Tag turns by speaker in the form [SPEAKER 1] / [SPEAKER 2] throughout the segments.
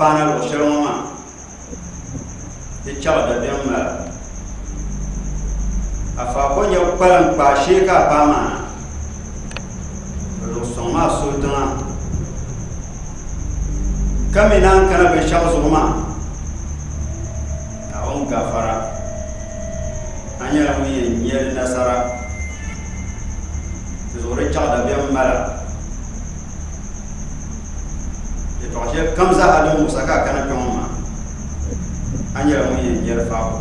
[SPEAKER 1] paana luɣu shɛli ŋɔ maa ti chɛɣu dabiɛm mala afa ko nyɛ kpalim kpaa shee ka a paa maa luɣu sɔŋ maa so tiŋa ka mi naan kana binshɛɣu zuɣu maa naawuni gafara a nyɛla ŋun yɛn nyɛli nasara ti zuɣu di chɛɣu dabiɛm mala yɛtɔɣa shɛli kam zaa din musa ka a kana kpɛ ŋɔ maa a nyɛla ŋun yɛn nyɛli faako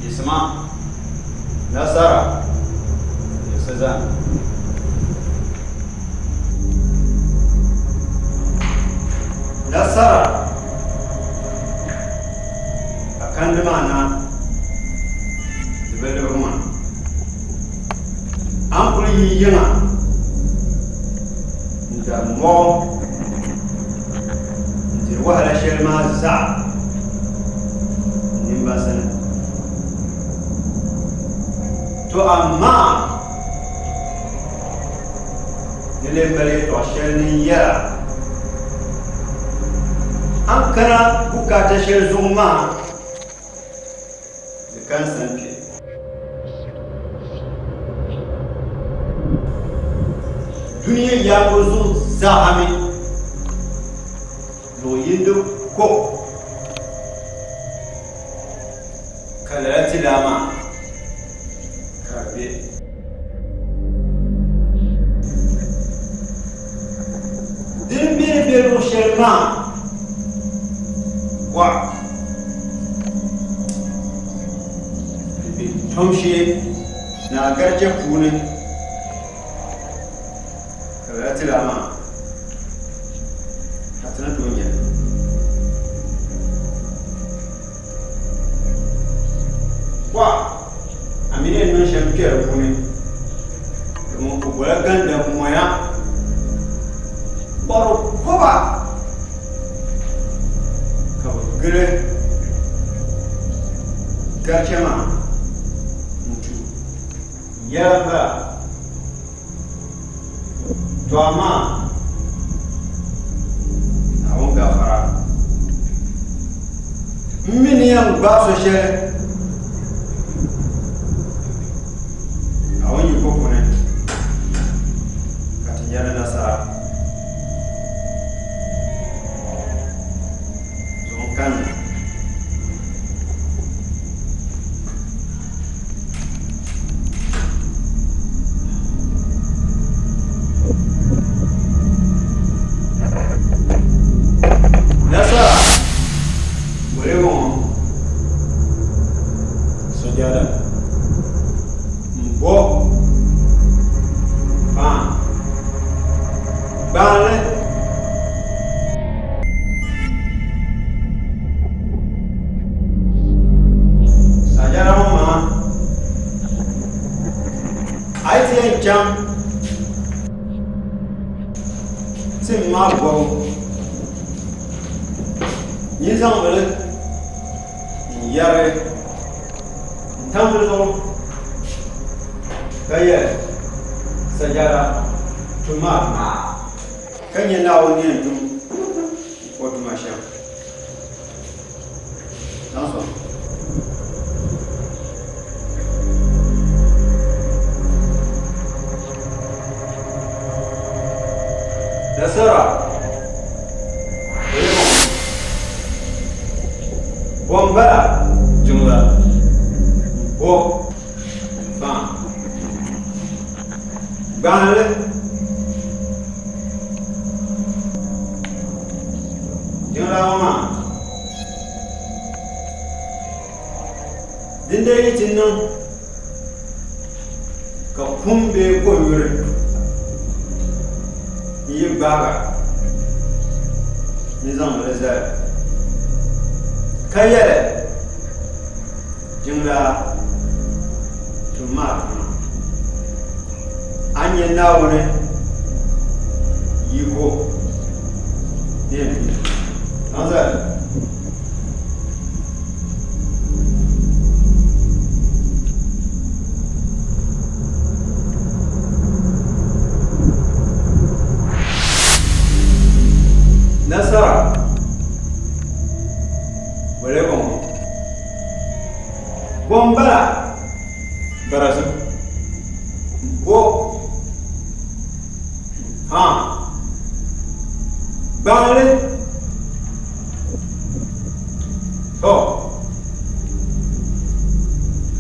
[SPEAKER 1] yisima nasara yisi zani nasara a kandi maa na ti bi libigi maa an kuli yi yiŋa n-dari mɔɣu n-diri wahala shɛli maa zaɣa nimbasa ni to amma ni leen mali yɛltɔɣa shɛli ni yɛla an kana bukata shɛli zuɣu maa di kan san kpe duniya yaago zuɣu zahami luɣu yindi ko ka lala tilaa maa ka be din bee be luɣu shɛli maa wa di be tom shee ni agarchɛ puuni ka lala tilaa maa ka ti na tooi nyɛ wa a mi ni niŋ shɛm kpɛ di puuni domin o bola ganda mɔya bɔri koba ka bi gili garchɛ maa n-tu yɛla bala to amma naawuni gafara n-mini yɛn gbaai so shɛli naawuni yi ko puuni ka ti nyɛli nasara zuɣu kanni nasara wale ŋɔ sojada n-bo faan gbaanli sajada ŋɔ maa a yi ti yɛn chaŋ tim maa bɔbu nyi zaŋ bili n-yɛrigi n-tam di zuɣu ka yɛ sajada tuma ka nyɛ naawuni yɛn tum o tuma shɛm zaŋ sɔŋ nasara bombala jumla bo fan gbaanli jumla ŋɔ maa dinde yi ti niŋ ka kum bee ko yuri yi gbaaga ni zaŋ bili zali ka yɛli jumla tun maa puuni an nyɛ naawuni yiko ne yɛn tu zaŋ zali Banle. Oh.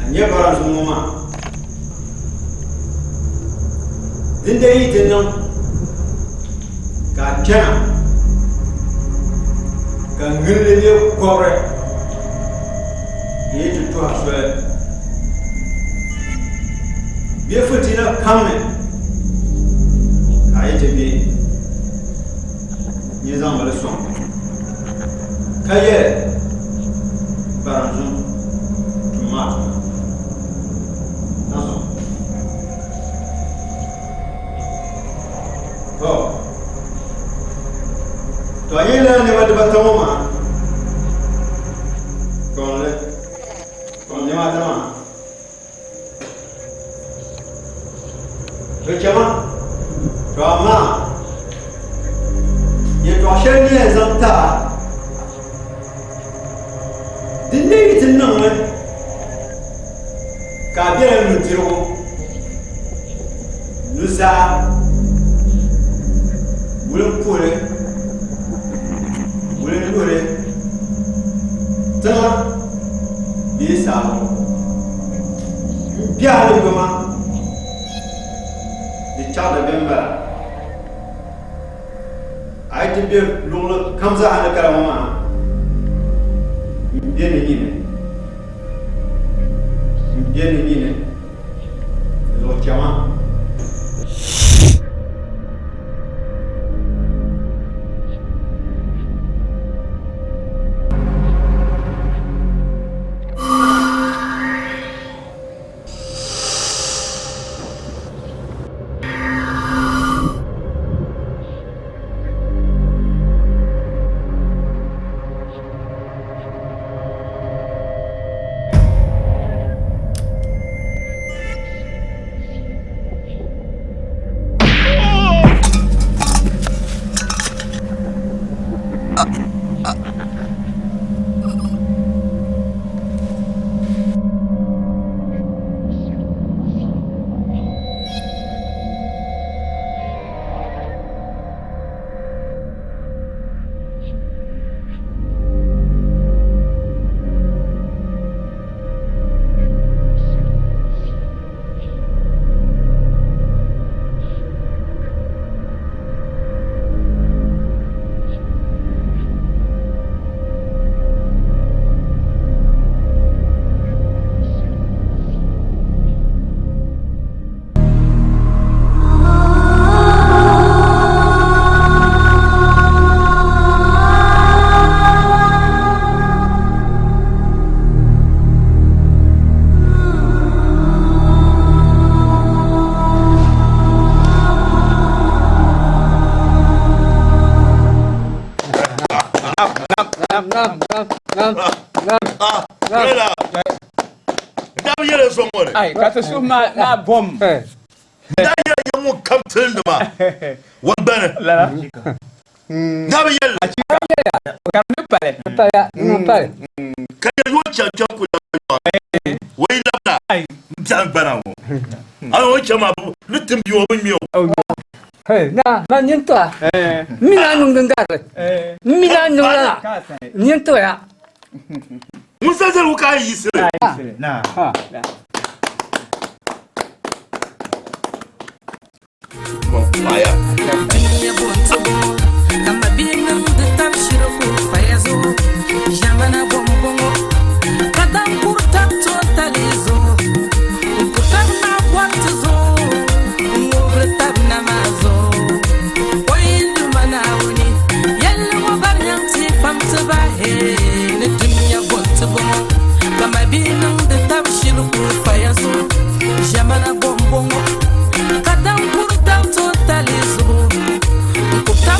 [SPEAKER 1] Anya bara zumuma. Dinde yi tinno. Ka chana. Ka ngille ne kore. Yi to aswe. Bi futina kamme. Ka yi bi. Ni zan wala son. Kaye. Baranjum. Tuma. Naso. Oh. To ayela ne wadi batama. Konle. Konle matama. Bechama. To ama. Ye to asheni ezanta. Dinde itinna ka biara nutiro nusa wulen pole wulen dore ta bisa biara goma di chada bemba ai te bi lolo kamza ana karamama bien ni lo chiama
[SPEAKER 2] Ai, kata su ma bom.
[SPEAKER 3] Da ya mu kamtin da ma. Wabana.
[SPEAKER 2] La.
[SPEAKER 3] Da ba yalla.
[SPEAKER 2] Ka mi pare. Pare.
[SPEAKER 3] Ka ya yo chancha ku da. Wai labda. Ai, mtan bana wo. Ai wo chama bu, lutum bi wo bin miyo.
[SPEAKER 2] Na nyento. Mina nungangare. Mina nungala. Nyento ya.
[SPEAKER 3] Musa zai wuka yi sire.
[SPEAKER 2] Na.
[SPEAKER 3] Maya.
[SPEAKER 4] Kama bina mudeta shiroko fayazo jamana bombongo kadam kurta totalizo kurta na kwantazo ngurta na mazo koyindu manawuni yalla mo barnyanti famta bahe ne dunya bonto bongo kama bina mudeta shiroko fayazo jamana bombongo kadam kurta totalizo kurta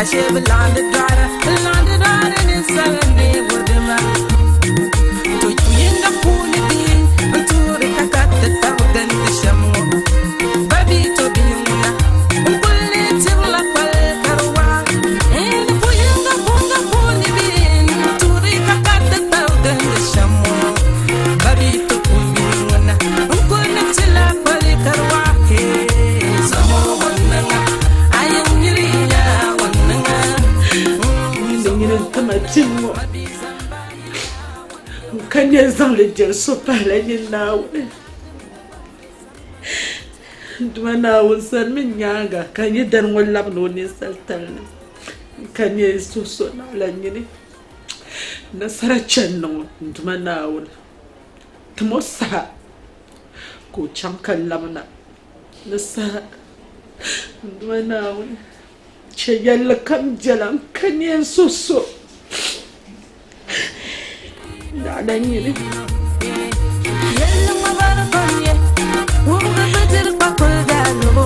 [SPEAKER 4] shebe lande dara ni salande wodema to yinga puni bi anturi kakata tawagan de shamo babi to biyuna kulle tirla pal karwa en puyinga puni bi anturi kakata tawagan de shamo babi to biyuna kulle tirla pal karwa he samo wannanga ayam nyiriya wannanga
[SPEAKER 5] ndingine kama timo kanye zangle jerso pala nyinawe dumana wonsan min nyanga kanye dan wallab no ni saltal kanye suso na la nyini nasara channo dumana won tmosa ko chamkan lamna nasa dumana won che yalla kam jalam kanye suso da nyini
[SPEAKER 4] yalla mabara konye wonga beter pakol dalo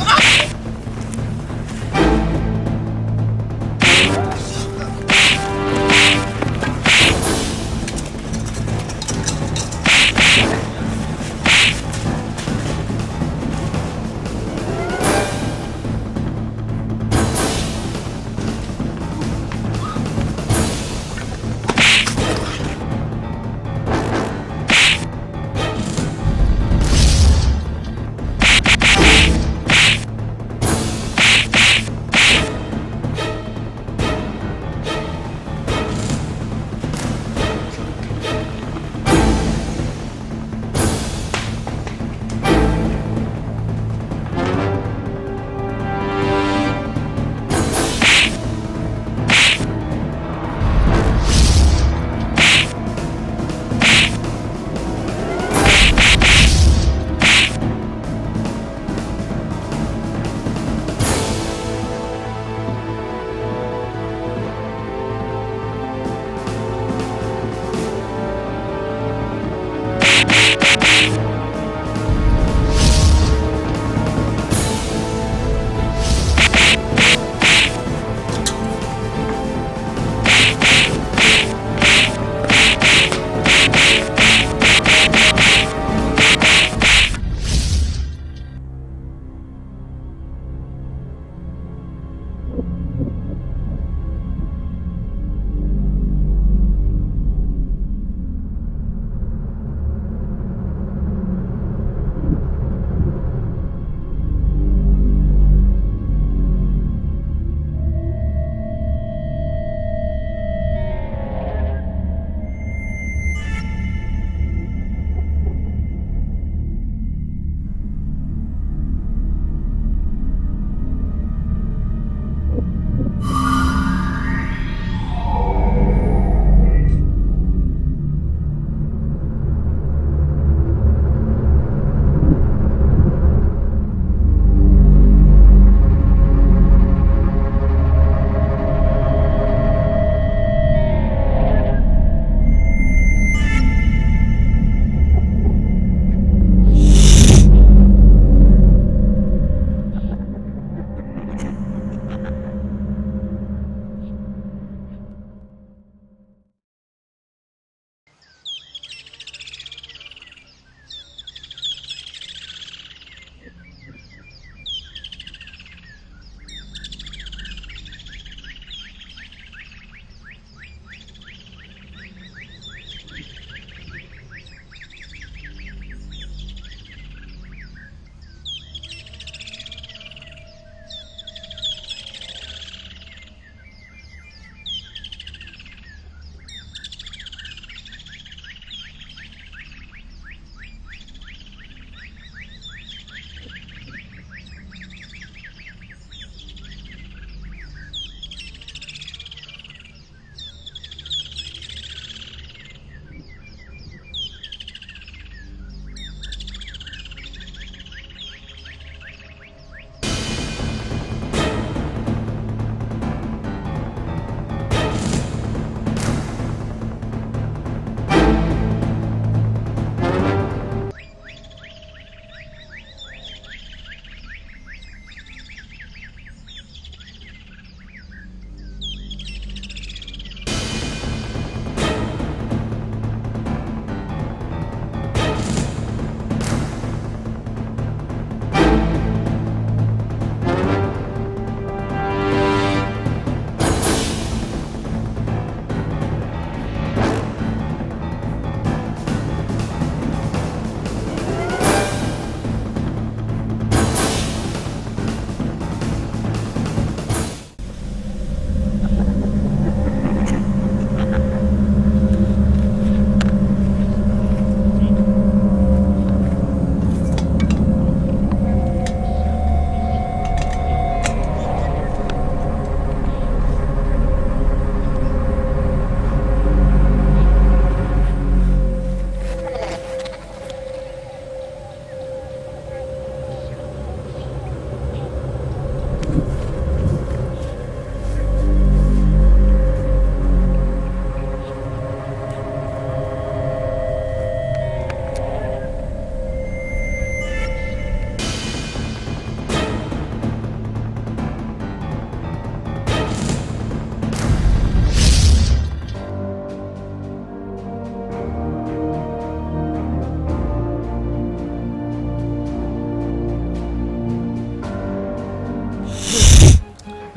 [SPEAKER 4] hey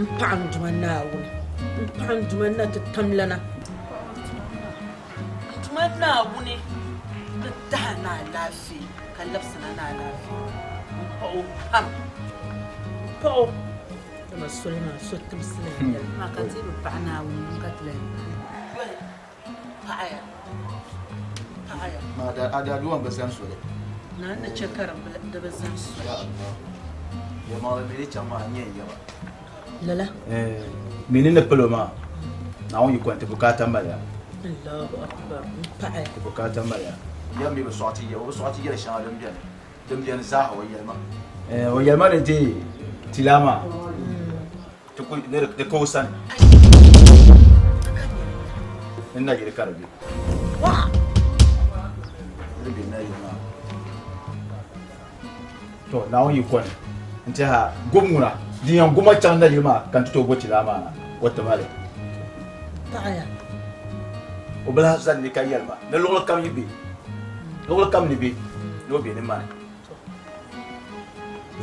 [SPEAKER 5] mpam dumana wuni mpam dumana tatamlana dumana wuni dana lafi kalafsana na lafi pam ma sulma sotum sile ma katibu bana wuni katlen paaya
[SPEAKER 6] ma da duwan bazan sole
[SPEAKER 5] na chekaram da bazan su
[SPEAKER 6] ya ma me chama nye yawa
[SPEAKER 5] lala
[SPEAKER 6] menene paloma na on yikwante bukata mbaya
[SPEAKER 5] Allahu akbar paaya
[SPEAKER 6] bukata mbaya ya mi ba swati ya shan dum biyan zaha wa yalma da ti tilama to ko de ko san inna gire karabi
[SPEAKER 5] wa
[SPEAKER 6] ribi na yima to na on yikwan nta ha gomura diyan goma chanda yima kan to go tilama wata male
[SPEAKER 5] paaya
[SPEAKER 6] o bala san ni kayalma na lo kam yibi lo kam ni bi no bi ni mane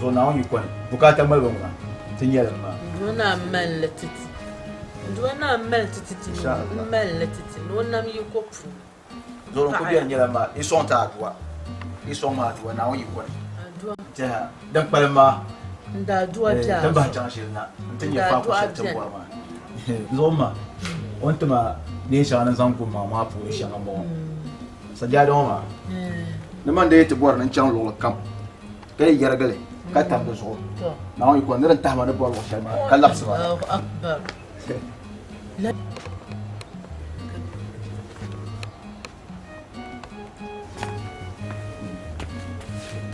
[SPEAKER 6] zo na on yikwan bukata mal gomura tin yalma
[SPEAKER 5] dona mal latiti mal latiti no nam yikopu
[SPEAKER 6] zo ko bi anyalma ison ta adwa ison ma adwa na on yikwan
[SPEAKER 5] adwa
[SPEAKER 6] ta dan palma
[SPEAKER 5] nda adwa ja
[SPEAKER 6] dan ba tan shirna tin ya fa ko tan kwa ma zo ma on tuma ne shanan zan ko ma fu shanan mo sajja da ma ne man da yake bor nan can lo kam kai yargale ka tam da zo na on yikwan ran ta ma da bor wa shama kallab sa
[SPEAKER 5] Allahu akbar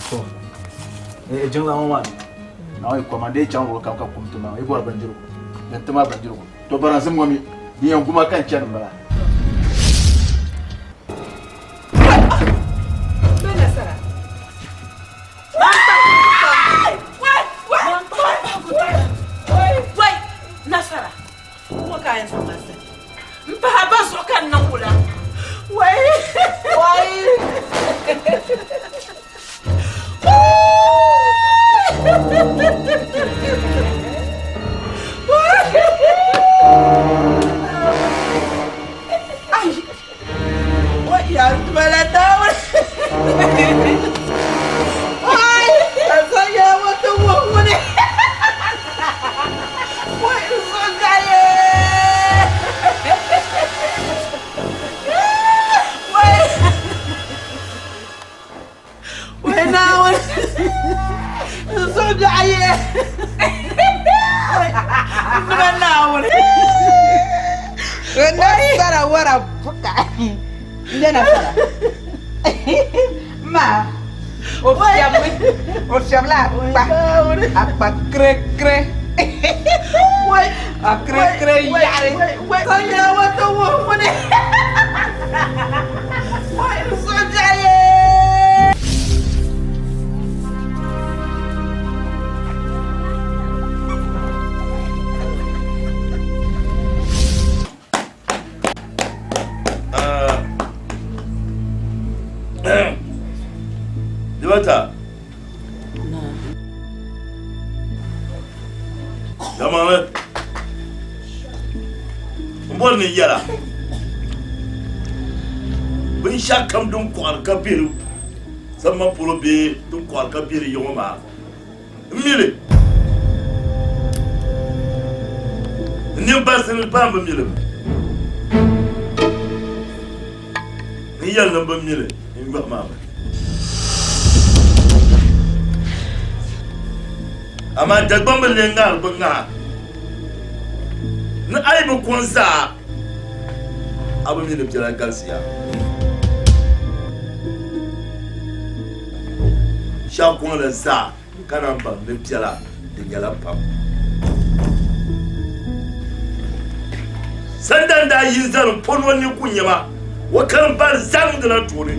[SPEAKER 6] so jeng la ma na on yikwan da can lo kam ka kumtuma bor bandiru dan tuma bandiru to baran sun gomi diyan kuma kan can ba
[SPEAKER 5] Nasara ko kayan son masa mpa ba so kan nan kula wai wai ya bala dawo wai saya wata wani wai so gaye wai na wani so gaye na wani
[SPEAKER 7] Nasara wara fuka. Nde Nasara. Ma. Ofiam la apa kre.
[SPEAKER 5] wai
[SPEAKER 7] Kre yare.
[SPEAKER 5] saya wata wani wai so gaye
[SPEAKER 3] Dimata. Jamane. Mbol ni yara. Bin shakam dun kwal kabiru. Sama polo be dun kwal kabiru yoma. Mile. Ni basin pamba mile. Ni yalla ba mile. Ni ba mama. Ama dagbamba lengar banga na aibu kunsa abu mi da jiran kansiya sha kun da sa kana ba da jira da galan pam sandan da yin zan fon wani kunya ba wa kan bar zan da na tore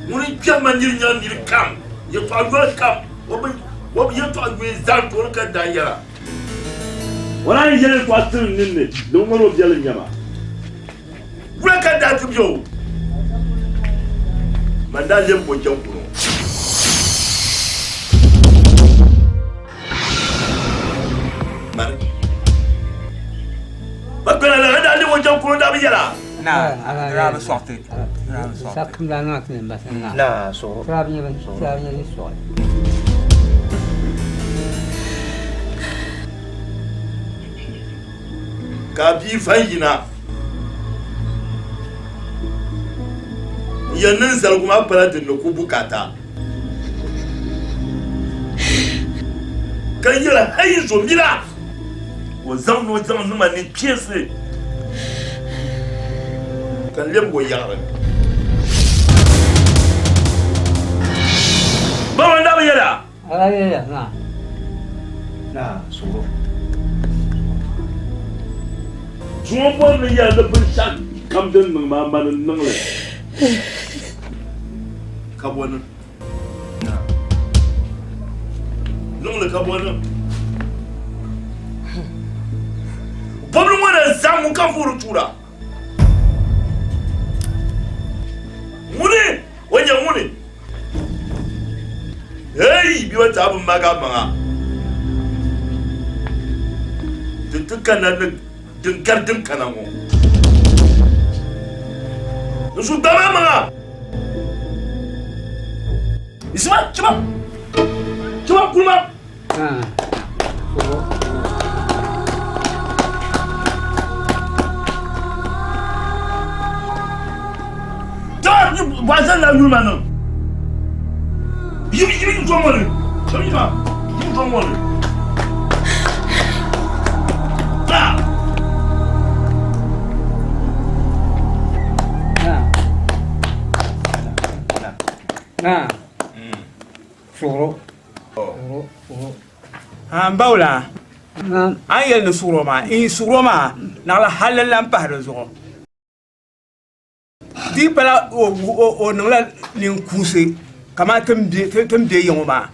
[SPEAKER 3] mun kyan yin yan ni kam ya to kam wabi yato agwe zan to ka da yara wala ni jere ko atin ninne do mo ro jale nyama wala ka da tu yo manda lem bo jam ko
[SPEAKER 2] نعم راب صوتي ساكم لا ناكل بس
[SPEAKER 6] لا صورة
[SPEAKER 2] رابني السؤال
[SPEAKER 3] Kabi fayina yannin zarguma faradin da ku bukata kan yi hayi zo mila wa zamno numa ni piese kan lemgo yare ba wanda ba yada
[SPEAKER 2] ala ya
[SPEAKER 6] na صورة
[SPEAKER 3] Juan bon le ya da bin shan kam din nan ma manin nan le kabonin nan le kabonin babin wannan samu kan furu tura mune wajen mune hey bi wata abin maga manga tuntukan nan Dengkar kanango. Nusu dama manga. Isma, coba kulma. Jangan ni bahasa lalu mana? Ini jual mana? Kami mah, ini jual mana?
[SPEAKER 2] نعم صورة
[SPEAKER 8] باولا
[SPEAKER 2] نعم
[SPEAKER 8] أي الصورة ما إيه صورة ما نقول حل لام بحر الزغو دي بلا أو نقول لينكوسي كما تمدي يوم ما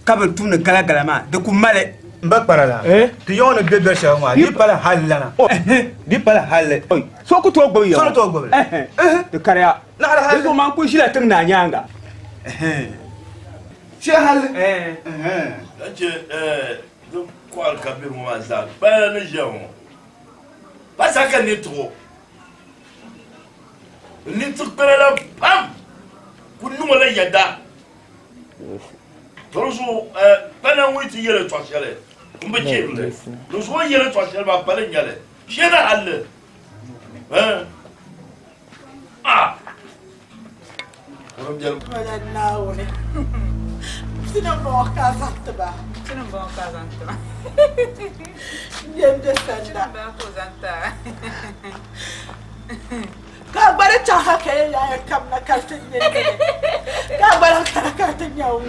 [SPEAKER 8] قبل تونا كلا ما دكوا مالك
[SPEAKER 6] مبكرة لا تيون الدبر شو دي بلا حل لنا دي بلا حل
[SPEAKER 8] سو كتوق بيا
[SPEAKER 6] سو كتوق بيا
[SPEAKER 8] دكاريا
[SPEAKER 6] نقول حل
[SPEAKER 8] دكوا ما نقول شيء لا تمنا نيانغا
[SPEAKER 6] شو حل
[SPEAKER 3] Aje do qual cabelo mais alto para no chão. Passa que nitro para lá pam com número yada. Toruso para não ir tirar tua chale. Mbechele. Nos vou ir tua chale ba para nyale. Chega hal. Vamos ver.
[SPEAKER 5] Olha não, né? Se não vou casar também.
[SPEAKER 7] Tu não vão casar então.
[SPEAKER 5] Ninguém descende.
[SPEAKER 7] Não vão casar.
[SPEAKER 5] Agora tchau que ele é cam na casa dele. Agora cara carta nhau.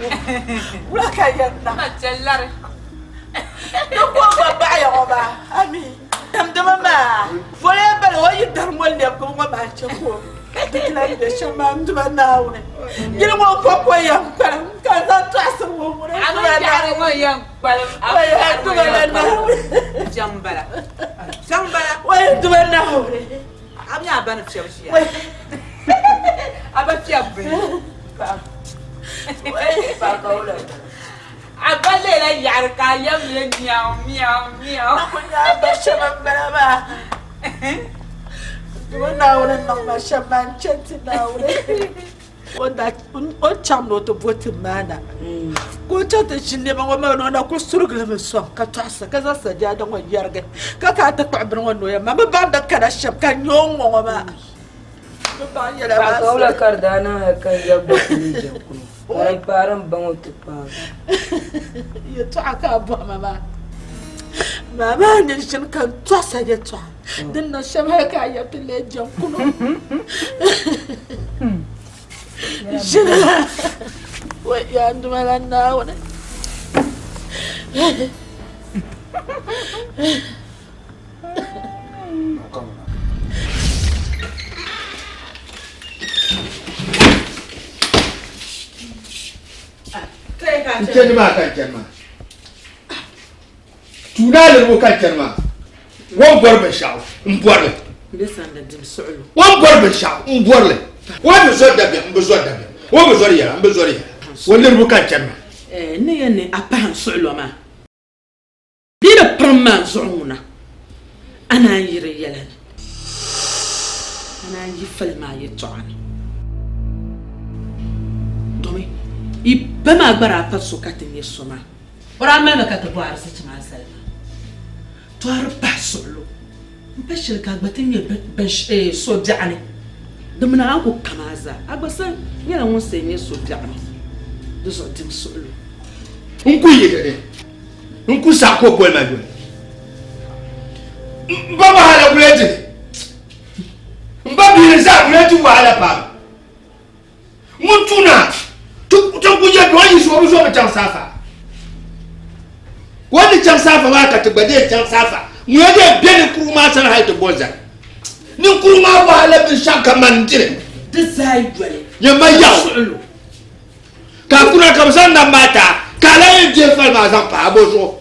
[SPEAKER 5] Ula kayana.
[SPEAKER 7] Macellar.
[SPEAKER 5] Não vou babar eu ba. Ami. Dama ma. Foi belo oi darmol ne ko ma ba chako. Declare de chamam de banaune. Ele mo popo yam para casa traça o mo.
[SPEAKER 7] Agora mo yang palam.
[SPEAKER 5] Ai tu banaune.
[SPEAKER 7] Jambala. Jambala.
[SPEAKER 5] Oi tu banaune.
[SPEAKER 7] Ami abana fiabia. Aba fiabia.
[SPEAKER 5] Ba kaula.
[SPEAKER 7] Abale la yar ka yam le miau.
[SPEAKER 5] Aku ya ba chamam bana. Naure não me chamam chente naure. O chamlo to bote mana. Ko chate chinde ma ngoma no na ko surugla me so ka tasa ka za sadia da ngwa yarga. Ka ta kwabr ngono ya ma ba da kana shab ka nyong ngoma. Ba ya la
[SPEAKER 9] ba kaula kardana ka ya botni jakun. Ai param bango te pa.
[SPEAKER 5] Ya to aka ba mama. Mama ne shin kan tasa ya to. Din na shaba ka ya pile jakuno. Shina. Wa ya ndumala na wona.
[SPEAKER 1] Kanchema. Tunale mo kanchema. Won borbe shaw, mborle.
[SPEAKER 5] Ndesanda dim su'lu.
[SPEAKER 1] Won borbe shaw, mborle. Won bezo dabe, mbezo dabe. Won bezo ya, mbezo ya. Won mo kanchema.
[SPEAKER 5] Ne yene apan su'lu ma. Dira pramma zuuna. Ana yire yalan. na yi falma ya tɔɣani domi i ba maa gbara pa so ka ti nyɛ so maa o daa mali ka ti bɔhari si ti maa salima tɔhari pahi suɣulo n pa shɛli ka a gba ti nyɛ so biɛɣuni dimina an ku kama zaa a gba sa nyɛla ŋun sɛ nyɛ so biɛɣuni di zuɣu dim suɣulo
[SPEAKER 1] n ku yigiri n ku sa ko boli ma joli n ba wahala wuleti n ba biiri zaa wuleti wahala pam ŋun tuna tun ku yɛ dɔn yi so bi so bi chaŋ safa wani chaŋ safa maa ka ti gba de chaŋ safa ŋun yɛ de bɛni kuru maa sani hali ti bɔ zaa ni kuru maa wahala bi shan ka man dire
[SPEAKER 5] di zaa yi dɔli
[SPEAKER 1] yɛ ma yaɣu ka kuna ka bi zaŋ na maa ta ka ala yɛn diɛ fali maa zaŋ paɣa bɔ zuɣu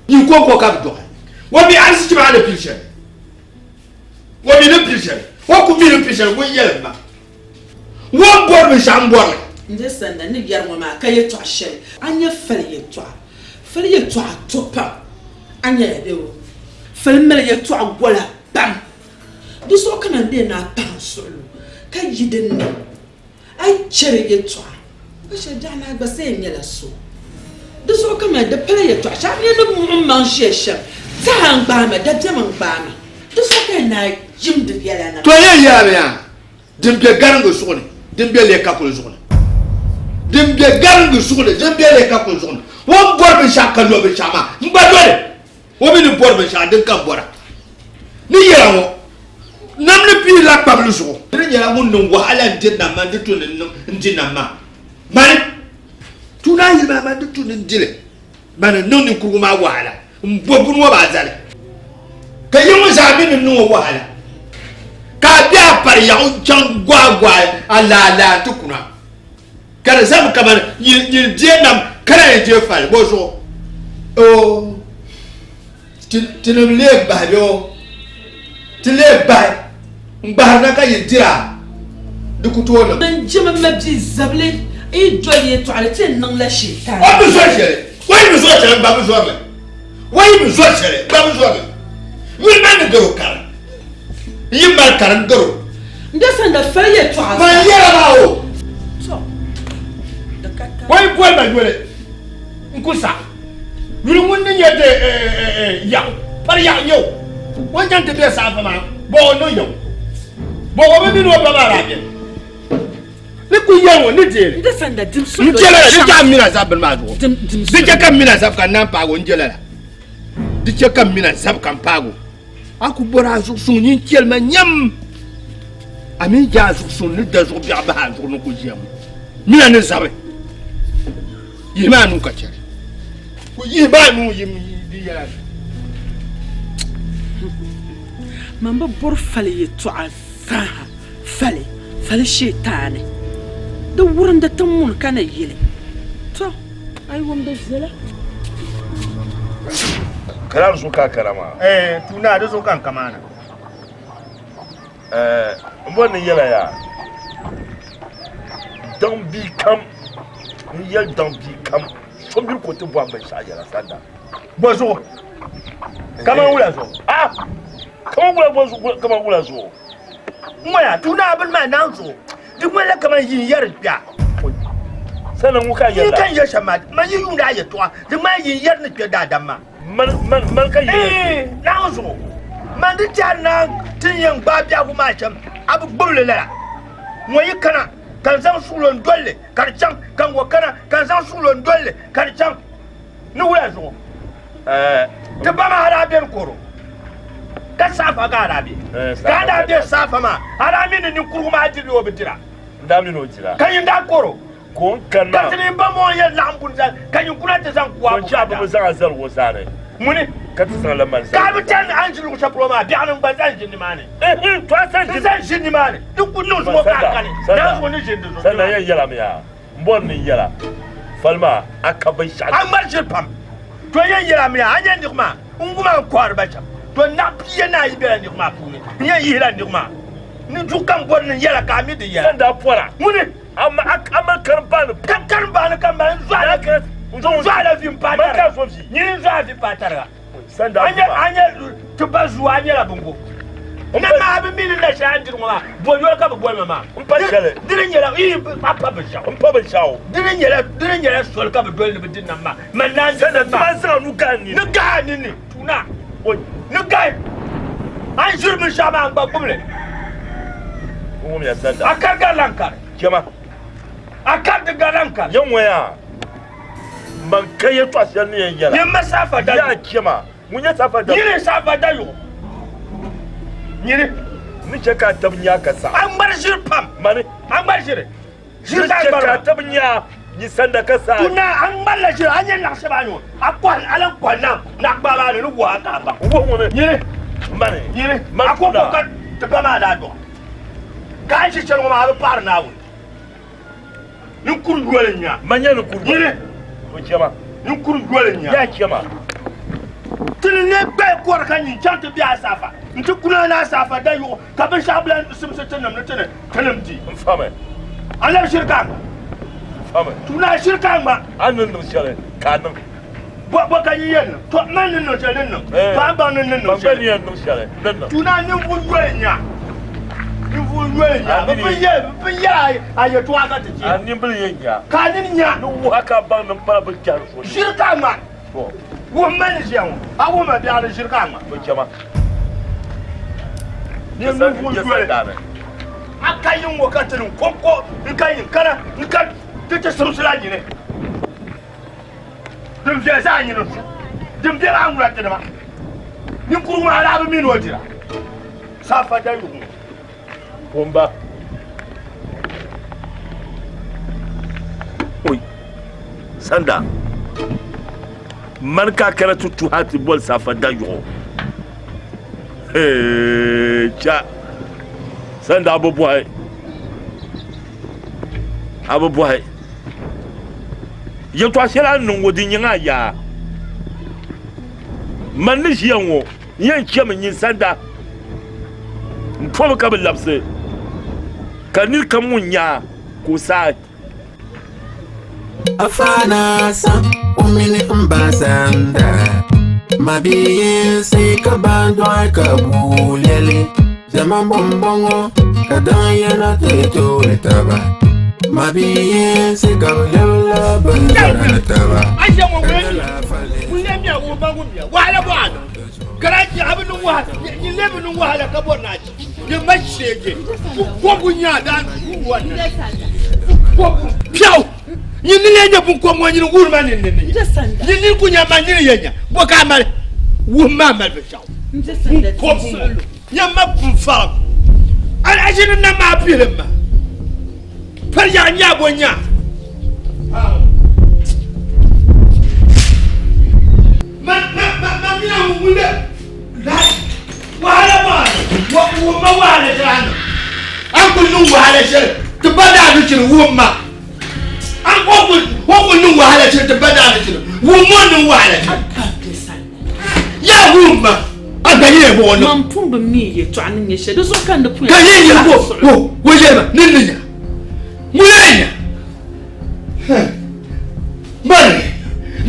[SPEAKER 1] yin ko ka bi dɔɣi wa mi arisiki maa ni pili shɛli wa mi ni pili shɛli wa ku mi ni pili shɛli ŋun yɛli ma wa bɔri bi shan bɔri
[SPEAKER 5] ndi sanda ni yɛri ŋɔ maa ka yɛ tɔɣa shɛli an yɛ fali yɛ tɔɣa to pam an yɛ de o fali mali yɛ tɔɣa gola pam di so kana de na pam suɣulo ka yi din ni an chɛri yɛ tɔɣa ka shɛ jaɣa na gba se yɛ nyɛla so di so kama di pali yɛ tɔɣa shɛli ni muɣum man shɛ shɛm taha n gbaami da diɛma n gbaami di so ka na jim di yɛla na
[SPEAKER 1] to yɛ yɛri ya din bɛ garingi suɣuni din bɛ lɛ kakuli suɣuni din bɛ garingi suɣuni din bɛ lɛ kakuli suɣuni wa bɔri bi shan ka lɔ bi shan ma n gba dɔli wa mi ni bɔri bi shan din kan bɔra ni yɛra ŋɔ nam ni pii la kpabili zuɣu ni nyɛla ŋun niŋ wahala n di nam ma n di tu n di nam ma mani tu naa yili ma n di tu ni n dili mani niŋ ninkurigu maa wahala n bɔ buni ŋɔ baa zali ka yi ŋun zaa mi ni niŋ o wahala ka a bɛ a pari yaɣu chaŋ gɔɣa a laa ti kuna ka di zabi kama yin diɛ nam kana yɛn diɛ fali bɔ zuɣu o ti nim lee bahi bɛ o ti lee bahi n gbahirina ka yi dira di ku tooni.
[SPEAKER 5] ban jɛma ma bi zabili i dɔli yɛ tɔɣali ti niŋ la shaitan.
[SPEAKER 1] o bi zɔri shɛli wa yi bi zɔri shɛli ba bi zɔri wa yi bi zɔri shɛli ba bi zɔri wuli ma ni garo kari yi mali kari n garo.
[SPEAKER 5] n de sanda fali yɛ tɔɣa.
[SPEAKER 1] ma yɛrɛ ma o. wa yi bɔli ma jɔli n ku sa wuli ŋun ni nyɛ de yaɣu pari yaɣu nyɛ o wa jan ti bɛ sanfɛ maa bɔgɔ n'o yaɣu bɔgɔ bɛ min o ba maa la bɛ ne ku yɛn o ne deeli.
[SPEAKER 5] n de sanda dimsu.
[SPEAKER 1] n jɛla la di jɛ mina zabi bini maa zuɣu di jɛ ka mina zabi ka nan paago n jɛla la di jɛ ka mina zabi ka n paago a ku bɔra a zuɣu suŋ nin chɛli ma nyɛm a mi jɛ a zuɣu suŋ ni da zuɣu biɛɣu bahi a zuɣu ni ku ʒiya ŋɔ mina ni zabi yihi maa nuu ka chɛri ku yihi maa nuu yim di yɛla
[SPEAKER 5] man bi bɔri fali yɛ tɔɣa zaaha fali shaitaani di wurim di tin mun kana yili to ai wanda zela
[SPEAKER 3] karam su ka karama
[SPEAKER 1] tuna da so kan kamana
[SPEAKER 3] mbon ni yela ya dan bi kam ni yel dan bi kam so bi ko to bo am sa yela sanda
[SPEAKER 1] bozo kama wula so
[SPEAKER 3] kama wula so
[SPEAKER 1] moya tuna abin ma nan so duk wala kamar yin yar biya
[SPEAKER 3] sanan mu ka yela
[SPEAKER 1] kan ya shama man yin da ya to duk ma yin yar ne da damma
[SPEAKER 3] man ka yela
[SPEAKER 1] nan so man di jar na tin yin ba biya kuma can abu bulle la mo yi kana kan san sulon dolle karcan kan go kana kan san sulon dolle karcan ni wula so ta ba ma harabiyar koro ka safa ga harabi ka da be safa ma harami ni kuruma ajiri o bitira
[SPEAKER 3] ndamni no jira
[SPEAKER 1] kan yin da koro
[SPEAKER 3] ko kan
[SPEAKER 1] ka tin ba mo ye lambun san kan yin kuna ta san kuwa
[SPEAKER 3] ko cha ba san azar wo sare
[SPEAKER 1] muni
[SPEAKER 3] ka ta san lamar
[SPEAKER 1] ka bi tan an jiru ta proma bi anan ba san jinni mane to san jinni mane duk kunnu so ka kale dan so ni jinni so
[SPEAKER 3] sana yan yala miya mbon ni yala falma akabai sha
[SPEAKER 1] an marshal pam to yan yala miya an yan dikma unguma kwar ba cham to na piye na ibera dikma puni yan yila dikma ni jukan bon ni yala ka mi di yala
[SPEAKER 3] sanda fora
[SPEAKER 1] muni
[SPEAKER 3] amma karban
[SPEAKER 1] kan ba zuwa la vim patara ni zuwa vi patara
[SPEAKER 3] sanda
[SPEAKER 1] anya tuba zuwa anya la bungo
[SPEAKER 3] na ma be min na sha andir ngwa bo yo ka bo mama mpa chele dire nyela yi papa be sha mpa be sha dire nyela sol ka be dol ne be din na ma man nan sa na ma sa nu ka ni tuna o nu ga ai jur be sha ma ngba kumle o mi ya sa akaga lankar kema akaga galankar yan waya man kai to asan ne yela ne masafa da ya kema munya safa da ni safa da yo Nyiri ni ce ka tabnya ka sa an bar shirfam mane an bar shire shirka ka tabnya ni sanda ka sa tuna an balla shir an yan nakshi ba no akwan alan kwanna na ba ba ni ruwa ka ba wo nyiri mane nyiri akko ka ta ba ma da do ka shi ce ma ba par na wu ni kur gole nya manya ni kur nyiri to kema ni kur gole nya ya kema tilne be ko ka ni chante bi asafa nti kuna na safa da yo ka bin shablan simse tanam na tanam di fama ala shirka fama tuna shirka ma annan no shale kanan bo ka yin to nan no shale nan ba nan no shale ba no shale nan tuna ni bu nya bi ya ayo to aka tace ani bi nya ka ni nya no haka ba nan ba bi jar so shirka ma wo man jiyan awu ma bi ala shirka ma to kema ni mun fuwe akayin wakatin kokko in kai kana in ka tace surusula ne dum je sa ni no dum je an gura ta ma ni kuruma ala ba min wajira safa da yugo bomba oi sanda man ka kala tutu hati bol safa da yugo cha sanda abubuwa ya to asira nun wodin yin aya man ni yanwo yan kemin yin sanda ko ka bil labse kanil kamunya ko sa
[SPEAKER 10] afana sa umini mbasanda mabiye sai ka bandwa ka bulele zaman bombongo ka dan yana teto etaba mabiye sai ka lala bandwa etaba
[SPEAKER 1] aje mo wele mi awo bangu mi wala bwana karaji abinu wa ni lebinu wa ka bonaji ye mashege ko bunya dan wannan ko piao ni lenye bunko mo ni nguruma ni ni kunya manyini yenya boka mal wo mama be shaw ko bu nyama bumfa al ajina na ma pilema par ya nya bonya ma mina wule la wala ba wo ma wala jana an kullu wala je to bada du cin wo ma an ko nun wahala ce ta bada da kina nun wahala ce ya humma a gani ne bo wannan man pun ba mi ye to anin ye she da so kan da pun kan yin ko waje ba ninninya mulenya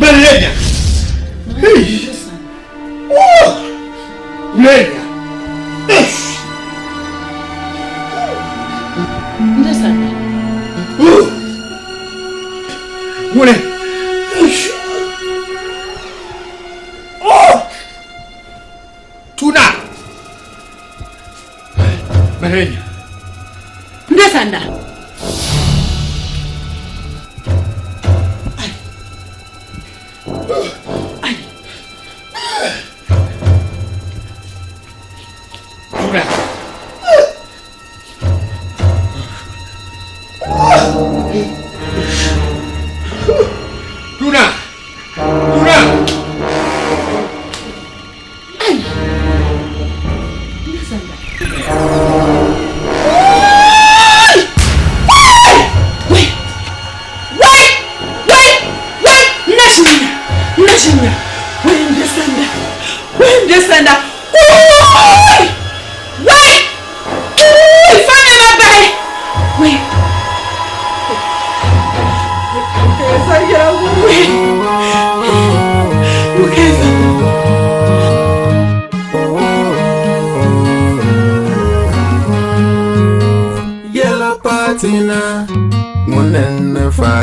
[SPEAKER 1] mulenya mulenya ndesa Mune. Oh! Tuna. Marenya. Ndesanda. Ai. Tuna.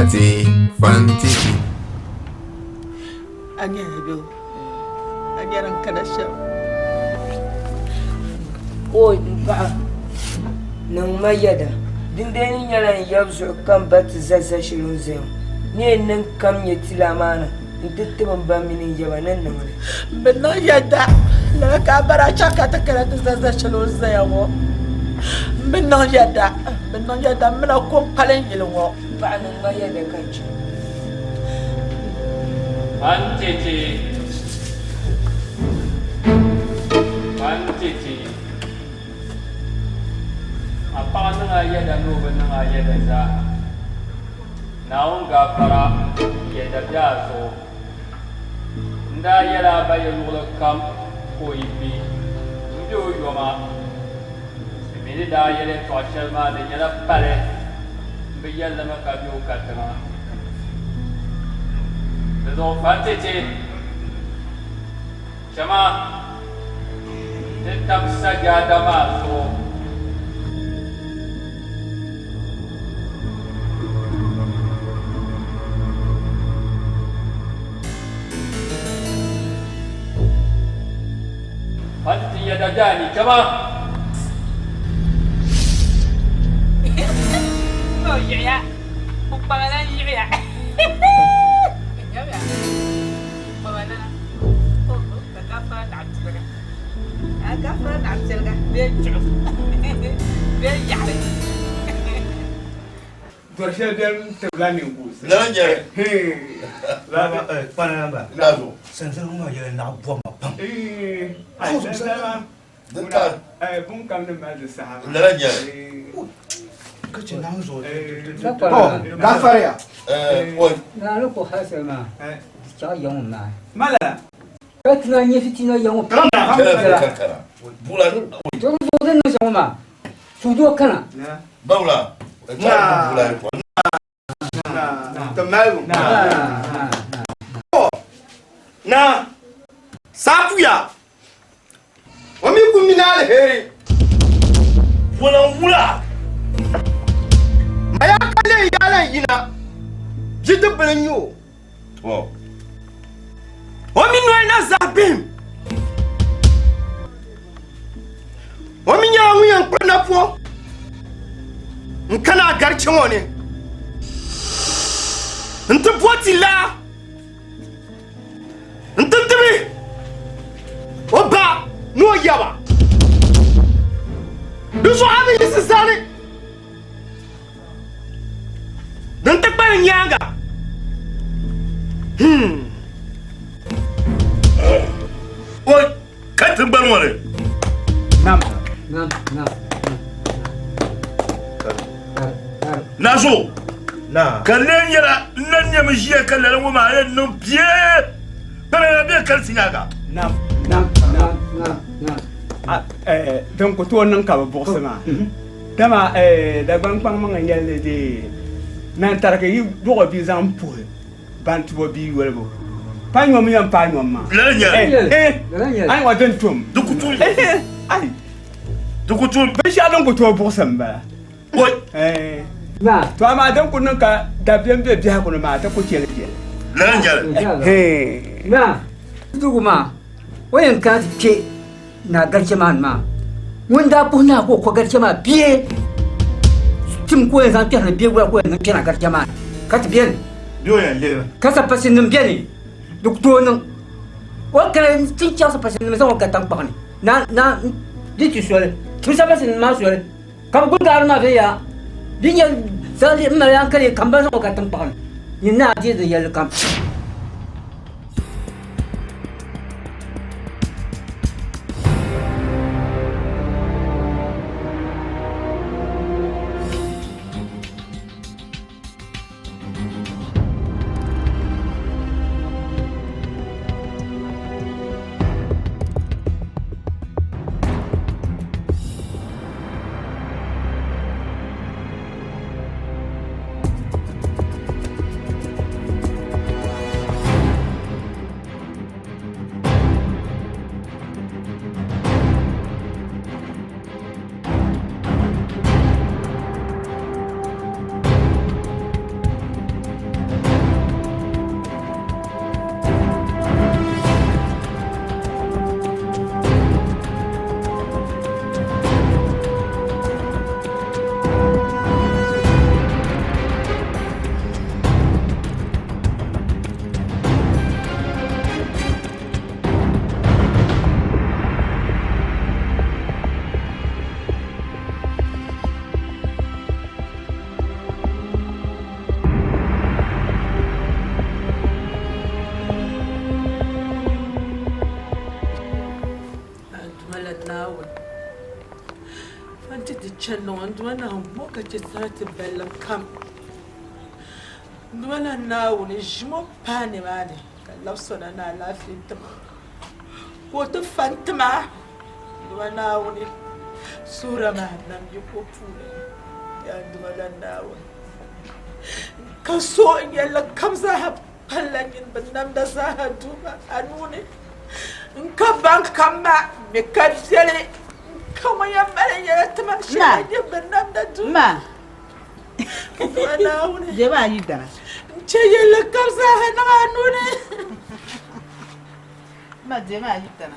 [SPEAKER 10] Fati Fantiki.
[SPEAKER 5] Anya bill. Anya ran kada sha.
[SPEAKER 9] O ba nan mayada. Din dai ni yaran yabsu kan bat zazza shirun zai. Ni nan kam ya tilamana. Intittiban ba minin yaba nan nan.
[SPEAKER 5] Benno yada. Na ka bara chaka ta kala ta zazza shirun zai wo. Benno yada mina ko palen yilwo.
[SPEAKER 9] Ba nan mayada kanci.
[SPEAKER 11] Antiti. Apa nga yada nuba nga yada za. Naung gafara yada jazo. Nda yada ba yulula kam ko ibi. Njo yoma. Simini da yada twashal ma da yada pare. Mbi yada makabi ukatama. Bezo fantiti. Shama. Tetap saja ada masuk. Fanti ada jani, coba.
[SPEAKER 7] Oh iya ya, bukanlah iya ya. Iya ya. Bagaimana? Oh, kenapa tak cerita? Agak pernah tak cerita? Dia cerita. Dia ya.
[SPEAKER 8] Dorsal dem teblani ngus.
[SPEAKER 3] Lanje.
[SPEAKER 8] Lama panamba.
[SPEAKER 3] Lazo.
[SPEAKER 8] Sensen ngo yele na bo ma pam. Ai sensen.
[SPEAKER 3] Dinka.
[SPEAKER 8] Bun kam ne ma de sahaba.
[SPEAKER 3] Lanje.
[SPEAKER 6] Kace na zo.
[SPEAKER 8] Gafaria.
[SPEAKER 3] Oi.
[SPEAKER 2] Na lo ko hasa ma. Cha yong ma.
[SPEAKER 8] Mala.
[SPEAKER 2] Katna ni fitina yong.
[SPEAKER 3] Kara. Bulanu.
[SPEAKER 2] Jo zo no sa ma. Sudo kana.
[SPEAKER 3] Baula.
[SPEAKER 8] Na safuya wami kuminale heri
[SPEAKER 3] wula
[SPEAKER 8] maya kale yala yina jitu belenyo
[SPEAKER 3] to
[SPEAKER 8] wami no na zabim wami nyawu yan kwana po nkana garcin wani nti botila nti tibi oba no yaba duso abi yisisani nti kpari nyanga
[SPEAKER 3] oi katin barware
[SPEAKER 2] Nam.
[SPEAKER 3] Nazo. Na. Kalen yara nan ya mijiya kallon wa ma yan nan biye. Bana na biya kal sinaga.
[SPEAKER 8] Nam. Don ko to nan ka bo sama. Dama da ban pang man yalle de nan taraka yi do bi zam pu. Ban to bi welbo. Panyo mi am panyo ma.
[SPEAKER 3] Lanya.
[SPEAKER 8] Ai wa den tum.
[SPEAKER 3] Dukutul.
[SPEAKER 8] Ai.
[SPEAKER 3] Dukutul.
[SPEAKER 8] Be sha don ko to bo samba.
[SPEAKER 3] Oi.
[SPEAKER 2] Na.
[SPEAKER 8] To ama dan kun nan ka da biyan be biya kun ma ta ko kele kele.
[SPEAKER 3] Lanya.
[SPEAKER 2] Na. Duguma. Wayan ka ke na garke man ma. Wanda buna ko garke ma biye. Tim ko yan ta biye ko yan na garke ma. Ka ta biye.
[SPEAKER 3] Biyo yan le.
[SPEAKER 2] Ka sa pasin nim biye ni. Duk to nan. Wa kare tin cha sa pasin nim sa ka tan pa ni. Na di tu sole. Tu sa pasin ma sole. Kam kun dar ma ya. Dinya sali ma yang kare kam ba sa ka tan pa ni. Ina di de yel kam.
[SPEAKER 5] channel and when I walk at your thirty bell and come. When I now is more panny money. I love son and I laugh in them. What a phantom! You are now in Sura man, and you go fool. And well now. Kaso yellow comes I have Palangin, but none does I have to Anune. Come back, come back, make a silly. Come on, you're marrying to my share, but none that do. Ma,
[SPEAKER 7] Deva are you done?
[SPEAKER 5] Chayella comes I had Anune.
[SPEAKER 7] Ma, Deva are you done?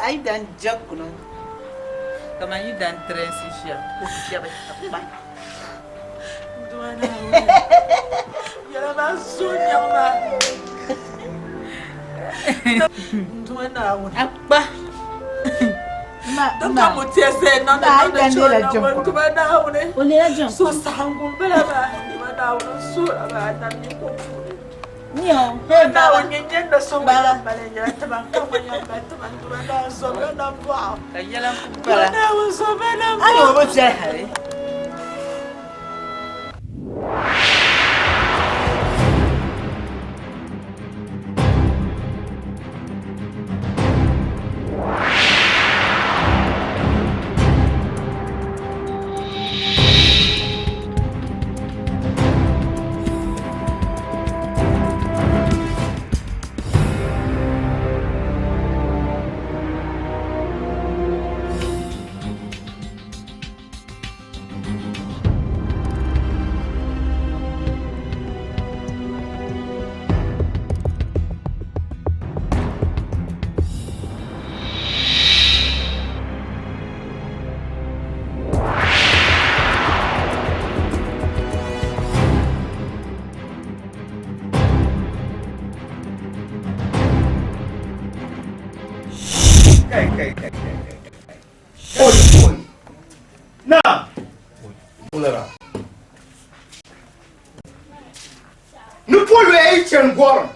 [SPEAKER 7] I done joke. Come on, you done transition.
[SPEAKER 5] You're not soon, young man. Don't come with tears and none of the children to my down. Only a jump so sound will be about so about no, now when you get the song, but come young gentleman to my house, so run up wow. A yellow but I was so bad. I almost say.
[SPEAKER 1] Now, nous pouvons le haïtien voir.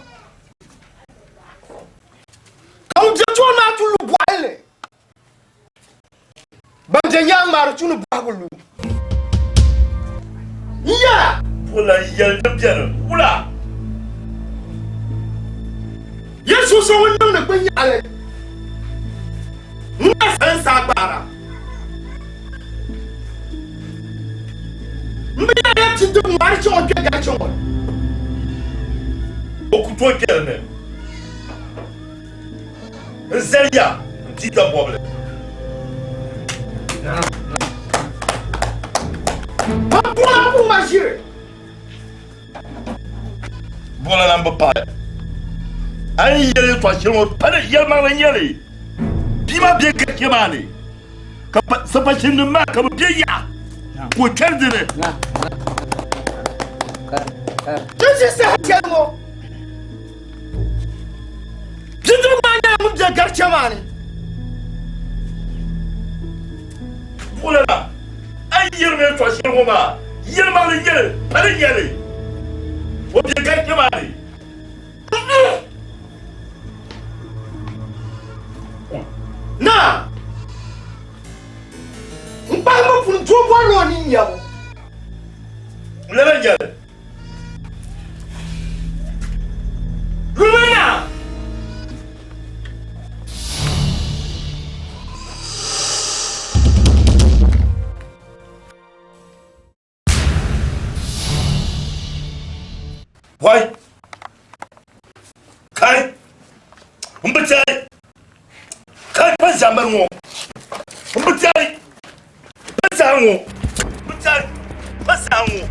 [SPEAKER 1] Quand tu as tout le bois, Banjaya mar tu ne bois le. Ya!
[SPEAKER 3] Oula, yel de bien. Oula!
[SPEAKER 1] Yesu so wonam na kwanya ale. Nna sansa bara. Mbiya ya tindu marcho odwe ga chon.
[SPEAKER 3] Okuto kerne. Zelia, dit un problème.
[SPEAKER 1] Papa pour magir.
[SPEAKER 3] Voilà l'amba pas. Aïe, yele toi chimo, pas de yelma yele. Bima bien que yemani. Ça pas chez nous comme bien ya. Pour quel dîner?
[SPEAKER 1] Je sais ça tellement. Je te demande à mon garchamani.
[SPEAKER 3] Voilà là. Aïe, yele toi chimo ma. Yelma yele, pas de yele. Pour bien que yemani.
[SPEAKER 1] Na mpama funtu bwano ni nyawo
[SPEAKER 3] Lele yele
[SPEAKER 1] Lumena
[SPEAKER 3] Why? Kai Umbatai Kai Pazamango Umbatai Pazango Umbatai Pazango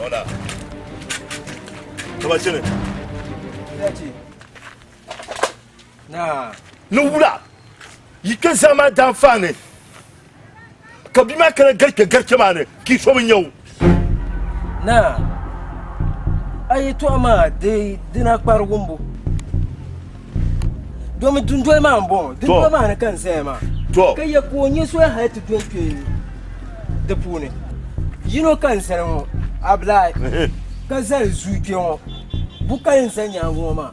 [SPEAKER 3] Voilà. Comment tu
[SPEAKER 9] Na.
[SPEAKER 3] Non, voilà. Il que ça m'a d'enfant. Quand il m'a quelqu'un qui soit mignon.
[SPEAKER 9] Na. Aye toi ma de na kpar gumbo. Domi dunjoy ma bon. Dunjoy ma na kan sai ma.
[SPEAKER 3] To.
[SPEAKER 9] Kai ya ko nyi so ha ta dunke de pune. Yino kan sai mo ablai. Kan sai zuke mo. Bukan sanya goma.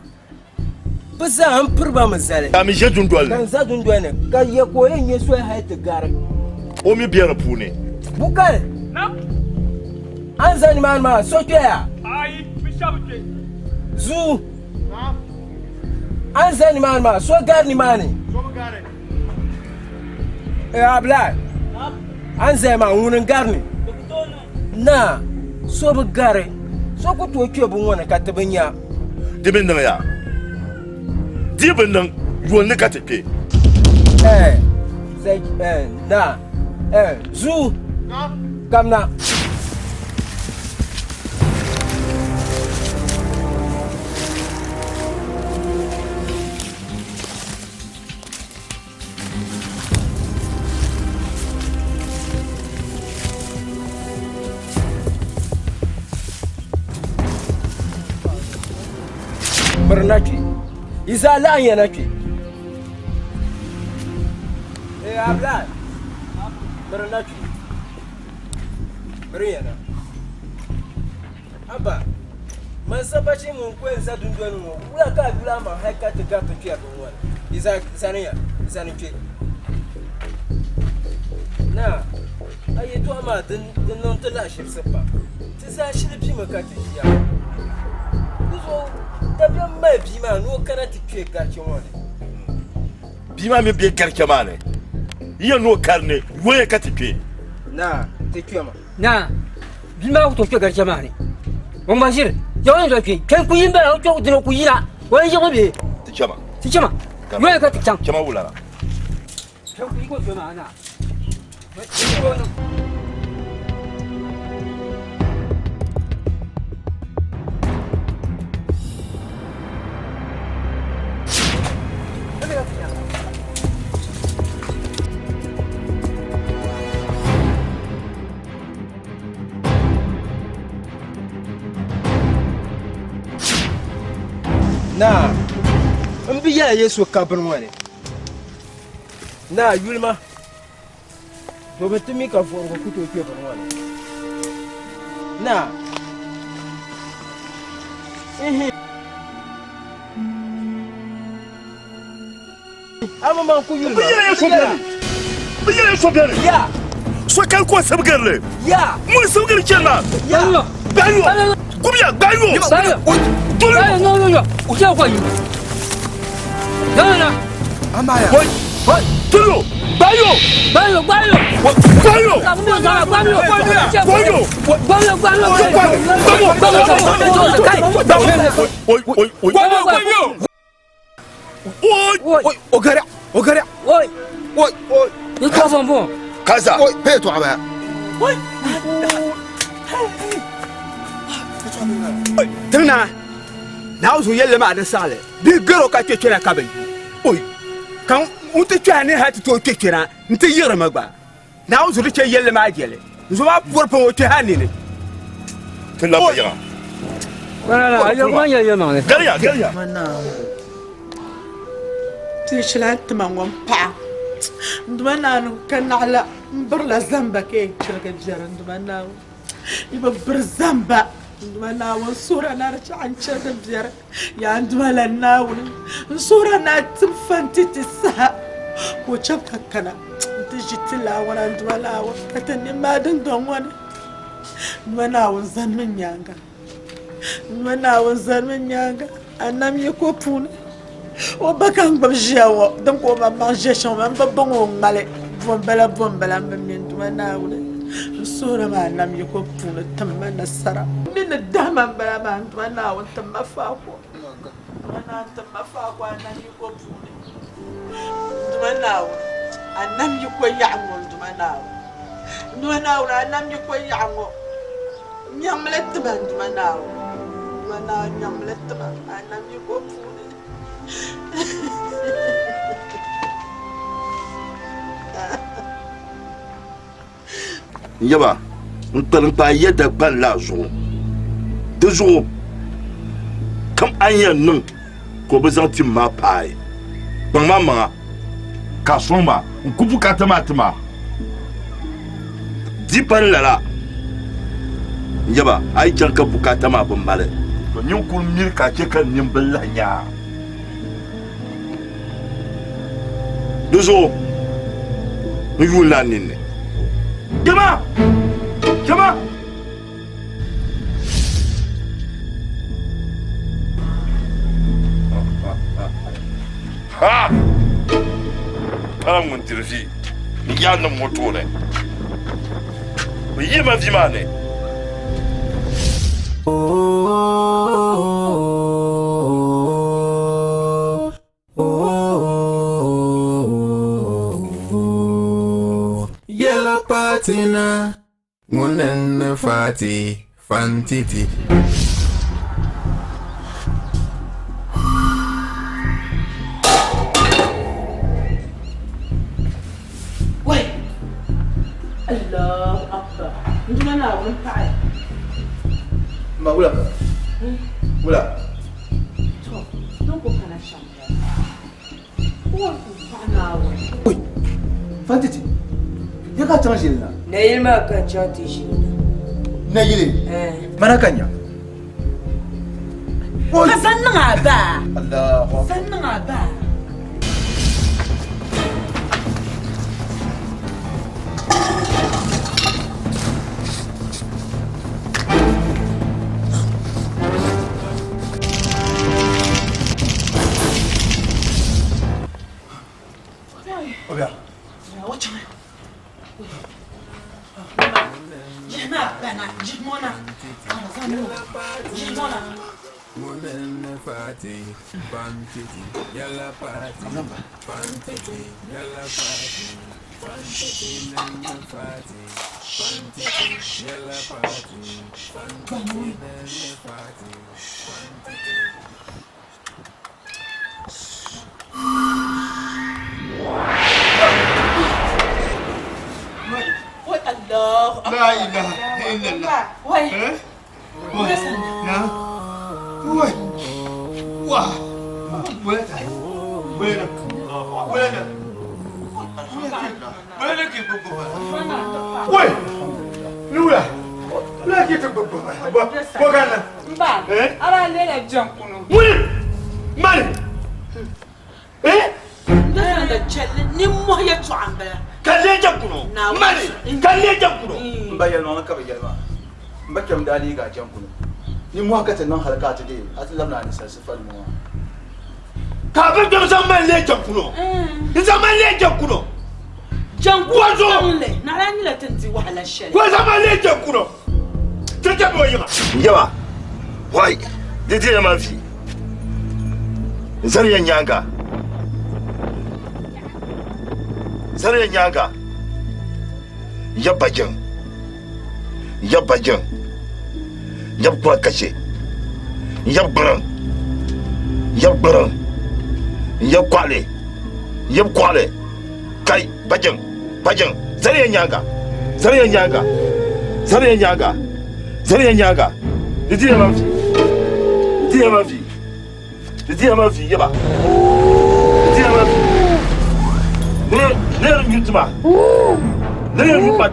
[SPEAKER 9] Bisa an furba misali.
[SPEAKER 3] Ka mi je dundol.
[SPEAKER 9] Kan za dundol ne. Ka ya ko yin so ha ta gar.
[SPEAKER 3] O mi biara pune.
[SPEAKER 9] Bukan.
[SPEAKER 11] Na?
[SPEAKER 9] An zani man ma so ya.
[SPEAKER 11] Ai, bishabuke.
[SPEAKER 9] Zu. An zani man ma so gar ni mani.
[SPEAKER 11] So gare.
[SPEAKER 9] Abla. An zai ma wurin garni. Na so bu gare. So ku to ke bun wani ka tabanya.
[SPEAKER 3] Dibin nan ya. Dibin nan ruwan ne ka tafe.
[SPEAKER 9] Sai na. Zu. Kamna. Bernaki. Izala yanaki. Abla. Bernaki. Briana. Aba. Masabachi mun kwenza dundwenu mo. Ula ka bila ma haika te gato kia bonwa. Izania. Izanike. Na. Aye to ama den non te la ship sepa. Tisa shilipi makati ya. Kuzo tabia mabi ma no kana ti pie gachi woni.
[SPEAKER 3] Bima mi bien kerkemane. Iya no karne, woye ka tipe.
[SPEAKER 9] Na, te kiama.
[SPEAKER 2] Na. Bima ko to gar jamani. O majir. Yo ndo ki. Ken ku yimba o to dino ku yina. Wo yi ko be.
[SPEAKER 3] Tichama.
[SPEAKER 2] Tichama. Woye ka ticham.
[SPEAKER 3] Chama wulala.
[SPEAKER 2] Ken ku yi ko jamana.
[SPEAKER 9] Na. Mbiya Yesu kabrin wani. Na yulma. To betumi ka forgo kuto ke ban wani. Na. Ama man ku yulma.
[SPEAKER 3] Biya Yesu bere.
[SPEAKER 9] Ya.
[SPEAKER 3] So kan ko sabgarle.
[SPEAKER 9] Ya.
[SPEAKER 3] Mun sabgar kenan.
[SPEAKER 9] Ya.
[SPEAKER 3] Bayo. Kubiya bayo.
[SPEAKER 2] Bayo no. O que foi? Dana.
[SPEAKER 3] Amaya. Woi. Tulu. Bayo.
[SPEAKER 2] Bayo.
[SPEAKER 3] Bayo.
[SPEAKER 8] Now so yelle ma da sale bi garo ka kekera ka bai oi kan unta twane ha to kekera nta yira magba now so rike yelle ma gele so ba porpo o te hanine
[SPEAKER 3] tilla bayira
[SPEAKER 2] wala yo ma ya ma ne
[SPEAKER 3] gariya
[SPEAKER 5] mana تشلات مانغوم با ندمنا كان على برلا زنبك ايه شرك الجار ندمنا يبقى برزنبا ندمنا وصورة نرجع عن شرك الجار يا ندمنا الناول صورة ناتفن تتسها وشبك كنا تجي تلا وانا ندمنا وكتني ما دندون وانا ندمنا ونزن من يانغا ندمنا ونزن من يانغا أنا ميكوبون وبكان بجاو دونك وما مانجيشون ما ببون مالي بومبلا من دمنا ولا الصورة ما نام يكوبون تمنا السرا من الدم بلا ما دمنا وتم فاقو انا تم فاقو انا يكوبون دمنا انا يكو يعمل دمنا ولا انا يكو يعمل Nyamlet man manao. Manao nyamlet man anam yu go puni.
[SPEAKER 3] Yaba, on ne pas y être ban l'argent. 2 jours. Comme un non, qu'on besoin de ma paille. Dans ma main, Kasomba, on coupe Katamatama. 10 pan là. Yaba, aïe, tiens, que pour Katama pour malais. Quand nous coulons 1000 kacheka nimbella ya. 2 jours. Nous vous l'année. Comment? Comment? Ha! Para mun tirfi. Ni ya nan moto ne. Ba yi ma fi ma ne.
[SPEAKER 10] Yellow patina, munen fati, fantiti.
[SPEAKER 5] Allah Akbar. Ndina na won pae.
[SPEAKER 6] Ma wula. Wula.
[SPEAKER 5] To, don ko kana shamba. Ko ku kana wa.
[SPEAKER 6] Oui. Fantiti. Ya ka changé là.
[SPEAKER 9] Na ilma kan chanti shi.
[SPEAKER 6] Na yile. Mana kanya.
[SPEAKER 5] Ka san nga ba.
[SPEAKER 6] Allah.
[SPEAKER 5] San nga ba.
[SPEAKER 6] Oya.
[SPEAKER 5] Watch me. Jena bana jimona. Jimona.
[SPEAKER 10] Munen fati, fantiti. Yellow party, fantiti. Yellow party, fantiti. Nen fati, fantiti. Yellow party, fantiti. Nen fati, fantiti.
[SPEAKER 5] Wai Allah.
[SPEAKER 1] La ilaha illallah.
[SPEAKER 5] Wai.
[SPEAKER 1] Wai. Na. Wai. Wah. Wai. Wai. Wai. Wai ki bubu. Wai. Lula. La ki bubu. Bogana.
[SPEAKER 7] Mba. Ara lele jankuno.
[SPEAKER 1] Wai. Mali.
[SPEAKER 5] Ndana da challe ni mo ya tuamba.
[SPEAKER 1] Kalle jankuno. Mali. Kalle jankuno.
[SPEAKER 6] Mba yelma ka ba yelma. Mba kam dali ga jankuno. Ni mo haka tan halka ta dai. Atlam na ni sasifal mo.
[SPEAKER 1] Ka ba jam zaman le jankuno. Zaman le jankuno.
[SPEAKER 5] Jankuno le. Na la ni la tanti wahala shele.
[SPEAKER 1] Ko zaman le jankuno. Tete boyima.
[SPEAKER 3] Yaba. Wai, didi ya mafi. Zariya nyanga. Zariya nyanga. Yabajin. Yabajin. Yabba kashe. Yabbaran. Yabbaran. Yabkwale. Yabkwale. Kai, bajin. Bajin. Zariya nyanga. Zariya nyanga. Zariya nyanga. Zariya nyanga. Didi ya mafi. Didi ya mafi. Didi ya mafi yaba. Didi ya mafi. Ne yutuma. Ne yutuma.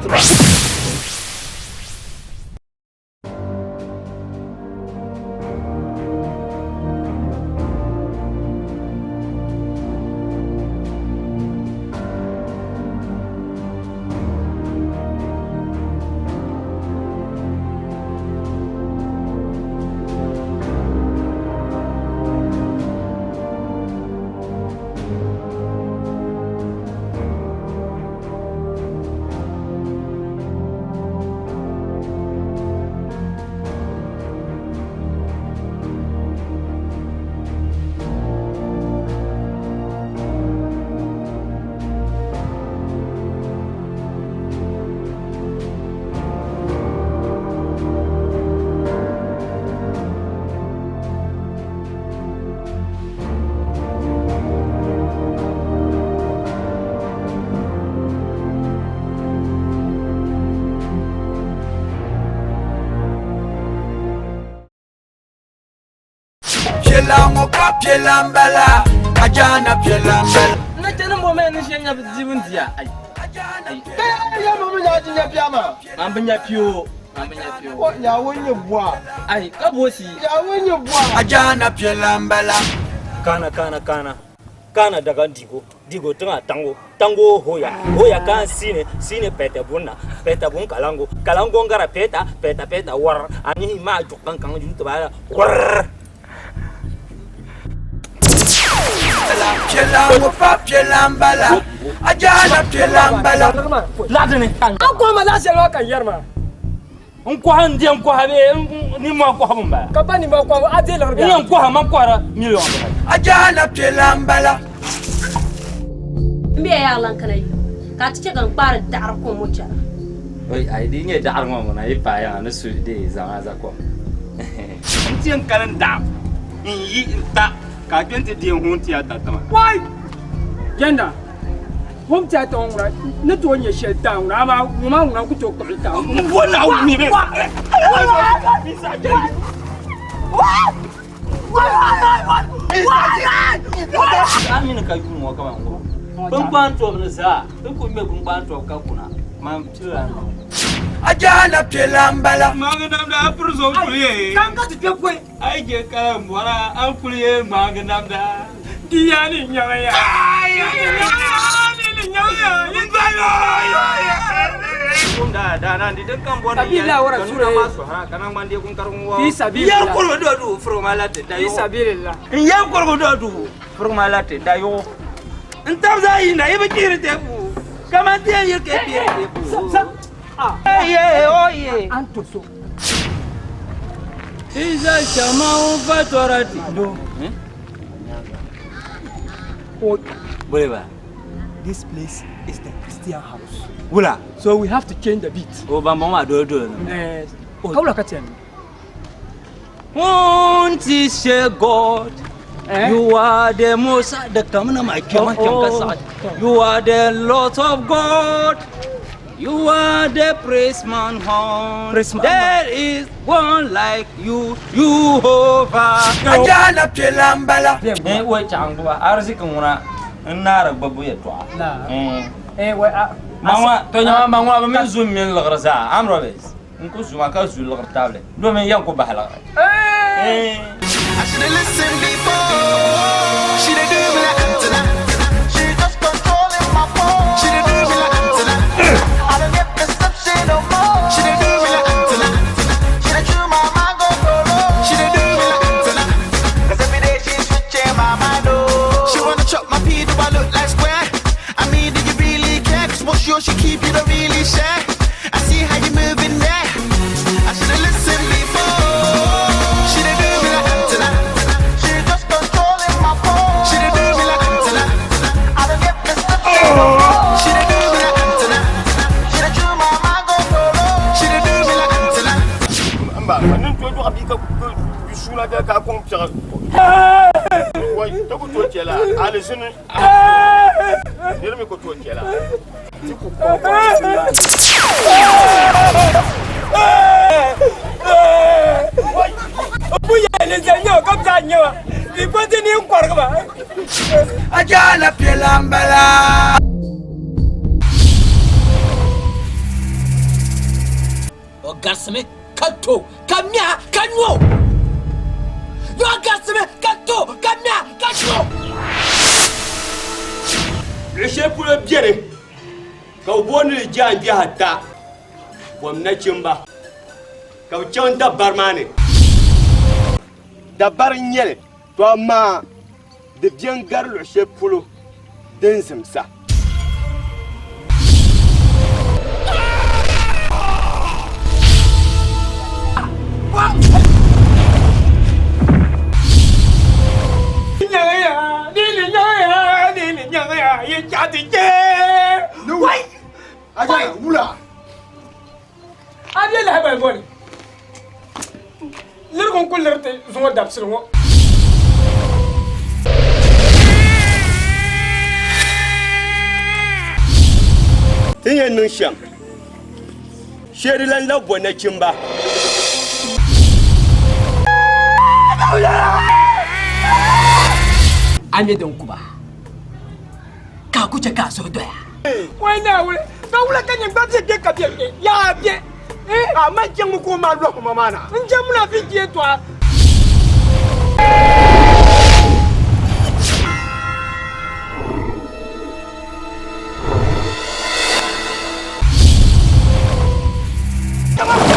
[SPEAKER 10] pielamo ka pielambala ajana pielambala
[SPEAKER 12] na tana mo men shi nya jibin dia ai
[SPEAKER 6] ya mo ya ji ya piama
[SPEAKER 12] an banya pio
[SPEAKER 6] ko ya wonye bua
[SPEAKER 12] ai ka bosi
[SPEAKER 6] ya wonye bua
[SPEAKER 10] ajana pielambala
[SPEAKER 13] kana daga digo tanga tango hoya kan sine pete bun kalango ngara peta war ani ma jokan kan junto ba war
[SPEAKER 10] pielamo pa pielambala ajana pielambala
[SPEAKER 12] ladene an ko ma la se lo kan yarma
[SPEAKER 13] on ko hande on ko habe ni ma ko habun ba
[SPEAKER 12] ka bani ma ko ade la
[SPEAKER 13] ni on ko ha man ko ra million
[SPEAKER 10] ajana pielambala
[SPEAKER 14] mbiya ya lan kanai ka tike gan par dar ko mucha
[SPEAKER 11] oi ai di nye dar mo na yi pa ya na su de za ko
[SPEAKER 8] Tiyan kanan da in yi ta ka twente di hun tiya ta tama
[SPEAKER 12] wai yanda hom ta ta onra na to nye she ta onra ma na ku to ko ta
[SPEAKER 8] wala ni be
[SPEAKER 13] amina ka yi mo kama ngo ban to na za ko me ban to ka kuna ma tira
[SPEAKER 10] ajana pielambala
[SPEAKER 8] maganam da furzo kuliye
[SPEAKER 12] kan ka ti ko
[SPEAKER 8] ai je ka mora an kuliye maganam da
[SPEAKER 12] diyani nyaya
[SPEAKER 13] da nan di dekan bon
[SPEAKER 12] sabila wara sura
[SPEAKER 13] masu ha kanan man de kun karun wa
[SPEAKER 12] fi sabilillah
[SPEAKER 13] ya kurgo do furo malate da yo
[SPEAKER 12] fi sabilillah
[SPEAKER 13] ya kurgo do furo malate da yo ntabza ina ibe kirete bu kama te yake biye bu oye
[SPEAKER 12] antoso
[SPEAKER 13] iza chama ufatorati do Boleva.
[SPEAKER 12] This place is the Christian house. Wula. So we have to change the beat.
[SPEAKER 13] Oh, mama do.
[SPEAKER 12] How la katien?
[SPEAKER 13] Won't is God. You are the most the kamana my kama You are the Lord of God. You are the praise man hon. There is one like you, Jehovah.
[SPEAKER 10] Ajana pielambala.
[SPEAKER 13] We changwa arzi kumuna nara babu ya twa. Mama tonya mama ba min zum min lagrasa amrobes. Nko zuma ka zul lagrtable. Do men yanko bahla.
[SPEAKER 10] I should have listened before. She didn't do me like Antina. She just controlling my phone. She didn't do me like Antina. I don't get deception no more. She didn't do me like Antina. She didn't chew my mind go low. She didn't do me like Antina. Cause every day she's switching my mind. She wanna chop my pee, do I look like square? I mean, do you really care? Cause what's yours, she keep, you don't really share. I see how you moving there. I should have listened before. She didn't do me like Antina. She just controlling my phone. She didn't do me like Antina. I don't get deception no more. She didn't do me like Antina. She didn't chew my mind go low. She didn't do me like Antina.
[SPEAKER 3] Amba, manin to do abika bisula da ka kon pira. Wai to ko to kela, ale sunu. Dile me ko to kela. Ti ko ko.
[SPEAKER 10] Ajana pielambala.
[SPEAKER 15] Ogasme kato kamya kanyo. Ogasme kato kamya kanyo.
[SPEAKER 8] Reshe pula biere. Ka woni janje hatta. Gwamnatin ba. Ka can dabbar ma ne. Dabbar nyele to amma da biyan garlo she pulo din simsa.
[SPEAKER 6] Wai! Ajana wula.
[SPEAKER 12] Abi la ba boni. Lirgon kullerte zo dapsil ngo.
[SPEAKER 8] Tinye nun sham. Sherilan labwa na kimba.
[SPEAKER 15] anye don kuba ka ku ce ka so doya
[SPEAKER 12] wai na wule ka wule kan yin ba zai ka biye ya biye a man kin mu ko ma lo kuma mana in je muna fi je to Come on!